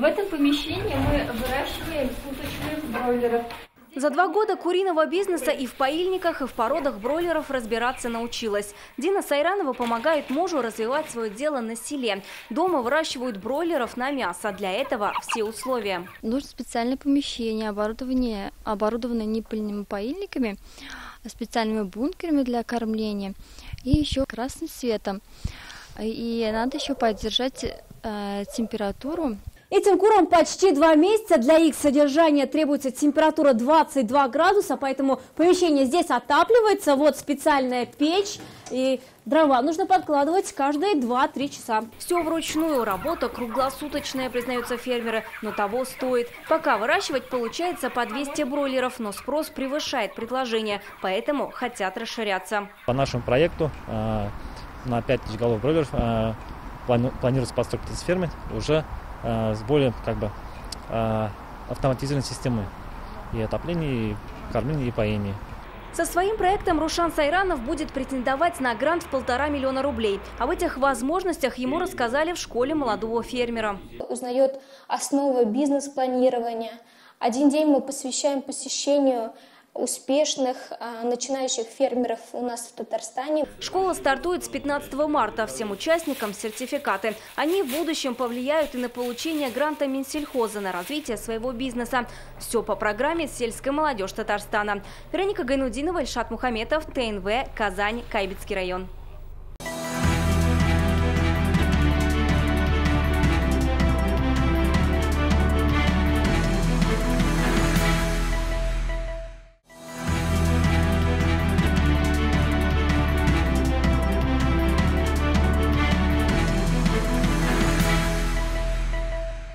В этом помещении мы выращиваем суточных бройлеров. За 2 года куриного бизнеса и в поильниках, и в породах бройлеров разбираться научилась. Дина Сайранова помогает мужу развивать свое дело на селе. Дома выращивают бройлеров на мясо. Для этого все условия. Нужно специальное помещение, оборудованное непыльными поильниками, специальными бункерами для кормления и еще красным светом. И надо еще поддержать температуру. Этим курам почти 2 месяца. Для их содержания требуется температура 22 градуса, поэтому помещение здесь отапливается. Вот специальная печь, и дрова нужно подкладывать каждые 2-3 часа. Все вручную, работа круглосуточная, признаются фермеры, но того стоит. Пока выращивать получается по 200 бройлеров, но спрос превышает предложение, поэтому хотят расширяться. По нашему проекту на 5000 голов бройлеров планируется постройка из фермы уже с более автоматизированной системой и отопления, и кормления, и поения. Со своим проектом Рушан Сайранов будет претендовать на грант в 1,5 миллиона рублей. Об этих возможностях ему рассказали в школе молодого фермера. Узнает основы бизнес-планирования. Один день мы посвящаем посещению успешных начинающих фермеров у нас в Татарстане. Школа стартует с 15 марта. Всем участникам сертификаты. Они в будущем повлияют и на получение гранта Минсельхоза на развитие своего бизнеса. Все по программе «Сельская молодежь Татарстана». Вероника Гайнудинова, Ильшат Мухаметов, ТНВ, Казань, Кайбицкий район.